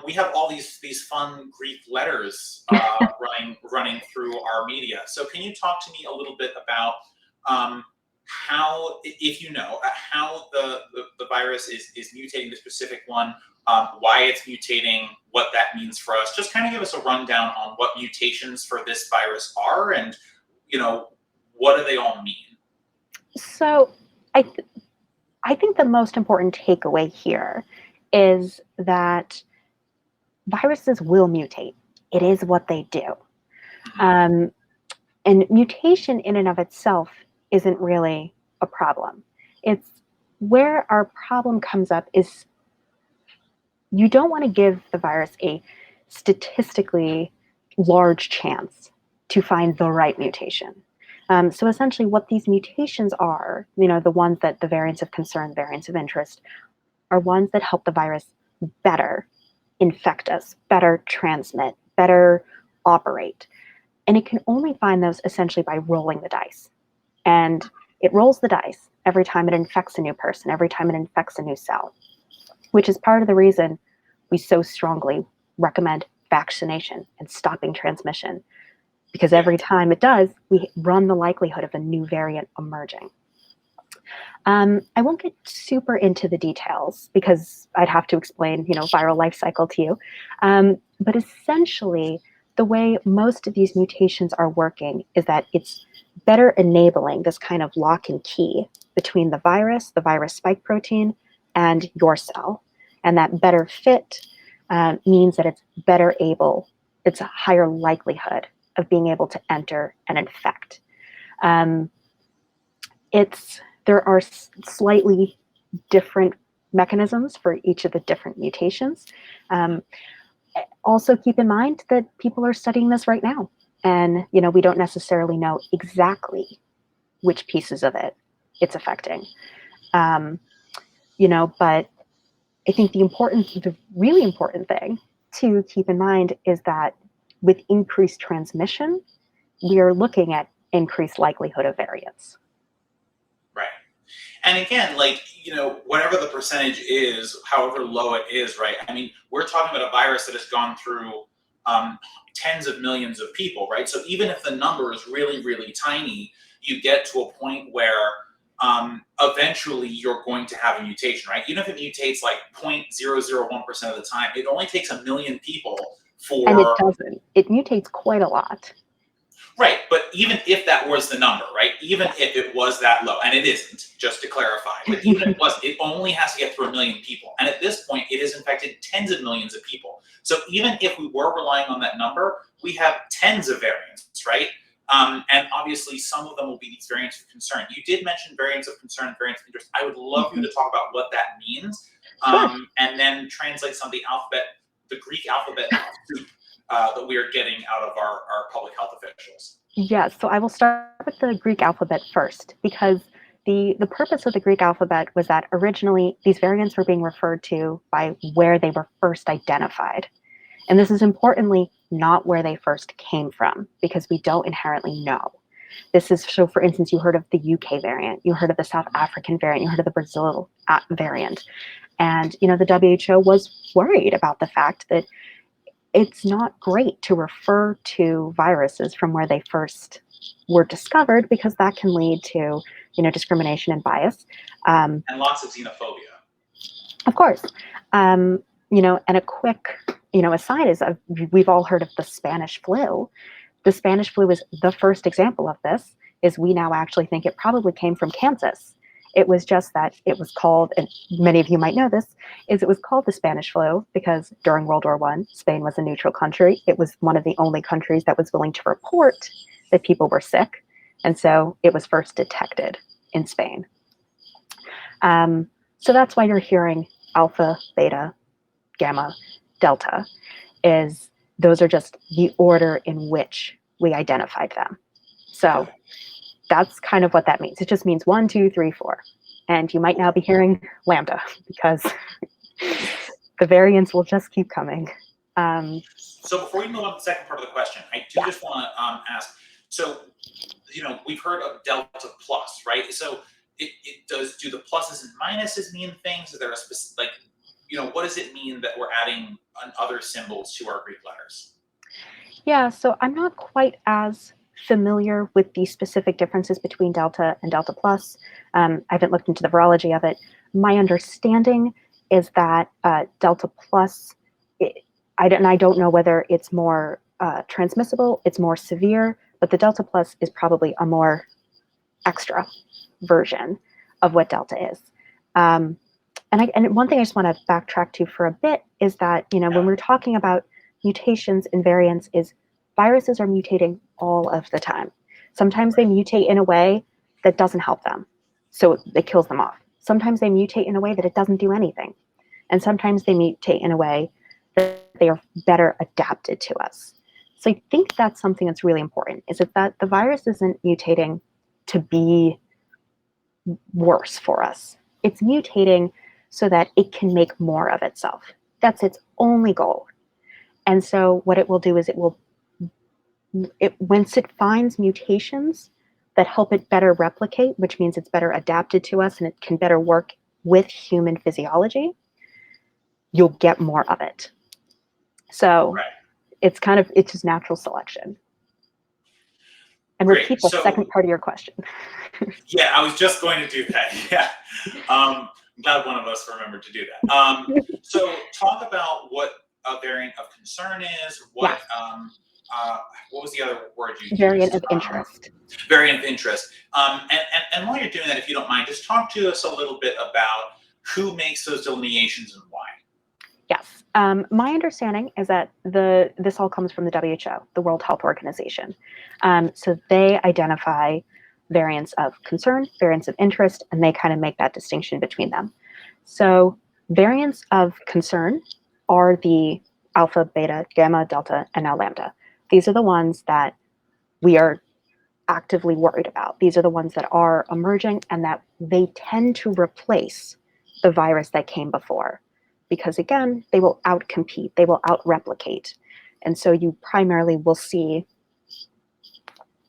we have all these fun Greek letters running through our media. So can you talk to me a little bit about how, if you know, how the virus is mutating the specific one, why it's mutating, what that means for us? Just kind of give us a rundown on what mutations for this virus are, and what do they all mean? So I think the most important takeaway here is that viruses will mutate. It is what they do. And mutation in and of itself isn't really a problem. It's where our problem comes up is you don't want to give the virus a statistically large chance to find the right mutation. So essentially what these mutations are, the ones that the variants of concern, variants of interest, are ones that help the virus better infect us, better transmit, better operate. And it can only find those essentially by rolling the dice. And it rolls the dice every time it infects a new person, every time it infects a new cell, which is part of the reason we so strongly recommend vaccination and stopping transmission. Because every time it does, we run the likelihood of a new variant emerging. I won't get super into the details because I'd have to explain, viral life cycle to you. But essentially, the way most of these mutations are working is that it's better enabling this kind of lock and key between the virus spike protein, and your cell. And that better fit means that it's a higher likelihood of being able to enter and infect. There are slightly different mechanisms for each of the different mutations. Also keep in mind that people are studying this right now. And, we don't necessarily know exactly which pieces of it it's affecting. But I think the really important thing to keep in mind is that with increased transmission, we are looking at increased likelihood of variants. Right. And again, whatever the percentage is, however low it is, right? I mean, we're talking about a virus that has gone through tens of millions of people, right? So even if the number is really, really tiny, you get to a point where eventually you're going to have a mutation, right? Even if it mutates like 0.001% of the time, it only takes 1 million people for... And it doesn't. It mutates quite a lot. Right, but even if that was the number, right? Even if it was that low, and it isn't, just to clarify, but even if it was, it only has to get through 1 million people. And at this point, it has infected tens of millions of people. So even if we were relying on that number, we have tens of variants, right? And obviously, some of them will be these variants of concern. You did mention variants of concern and variants of interest. I would love you to talk about what that means, and then translate some of the Greek alphabet soup that we are getting out of our public health officials. Yes, so I will start with the Greek alphabet first, because the purpose of the Greek alphabet was that originally these variants were being referred to by where they were first identified. And this is importantly not where they first came from, because we don't inherently know. This is, so for instance, you heard of the UK variant, you heard of the South African variant, you heard of the Brazil variant. And, the WHO was worried about the fact that it's not great to refer to viruses from where they first were discovered, because that can lead to, discrimination and bias. And lots of xenophobia. Of course. And a quick, aside is we've all heard of the Spanish flu. The Spanish flu is the first example of this, is we now actually think it probably came from Kansas. It was just that it was called, and many of you might know this, is it was called the Spanish flu because during World War I, Spain was a neutral country. It was one of the only countries that was willing to report that people were sick. And so it was first detected in Spain. So that's why you're hearing alpha, beta, gamma, delta, is those are just the order in which we identified them. So that's kind of what that means. It just means 1, 2, 3, 4. And you might now be hearing lambda, because the variants will just keep coming. So before we move on to the second part of the question, I do just want to ask, so, we've heard of delta plus, right? So do the pluses and minuses mean things? Is there a specific, what does it mean that we're adding other symbols to our Greek letters? Yeah, so I'm not quite as familiar with the specific differences between delta and delta plus. I haven't looked into the virology of it. My understanding is that delta plus, I don't know whether it's more transmissible, it's more severe, but the delta plus is probably a more extra version of what delta is. And one thing I just want to backtrack to for a bit is that, when we're talking about mutations and variants, is viruses are mutating all of the time. Sometimes they mutate in a way that doesn't help them, so it kills them off. Sometimes they mutate in a way that it doesn't do anything. And sometimes they mutate in a way that they are better adapted to us. So I think that's something that's really important, is that the virus isn't mutating to be worse for us. It's mutating so that it can make more of itself. That's its only goal. And so what it will do is once it finds mutations that help it better replicate, which means it's better adapted to us and it can better work with human physiology, you'll get more of it. So it's just natural selection. And repeat the second part of your question. Yeah, I was just going to do that. Yeah. I'm glad one of us remembered to do that. So talk about what a variant of concern is. What was the other word you used? Variant of interest. Variant of interest. And while you're doing that, if you don't mind, just talk to us a little bit about who makes those delineations and why. Yes. My understanding is that this all comes from the WHO, the World Health Organization. So they identify variants of concern, variants of interest, and they kind of make that distinction between them. So variants of concern are the alpha, beta, gamma, delta, and now lambda. These are the ones that we are actively worried about. These are the ones that are emerging and that they tend to replace the virus that came before. Because again, they will outcompete, they will out-replicate. And so you primarily will see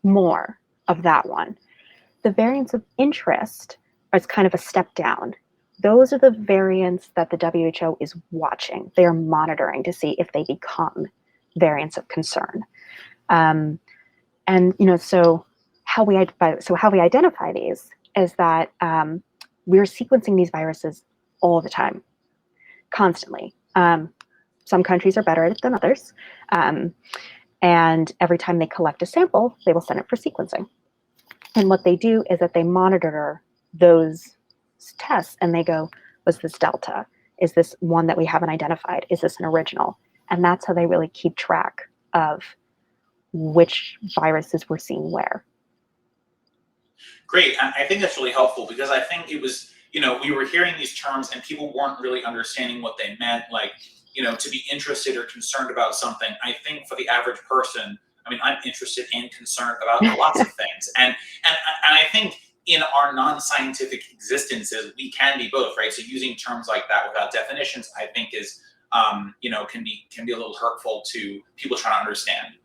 more of that one. The variants of interest is kind of a step down. Those are the variants that the WHO is watching. They are monitoring to see if they become variants of concern. So how we identify these is that we're sequencing these viruses all the time, constantly. Some countries are better at it than others. And every time they collect a sample, they will send it for sequencing. And what they do is that they monitor those tests and they go, was this delta? Is this one that we haven't identified? Is this an original? And that's how they really keep track of which viruses we're seeing where. Great. I think that's really helpful because I think it was, we were hearing these terms and people weren't really understanding what they meant, like, to be interested or concerned about something. I think for the average person, I'm interested and concerned about lots of things. And I think in our non-scientific existences, we can be both, right? So using terms like that without definitions, I think is, can be a little hurtful to people trying to understand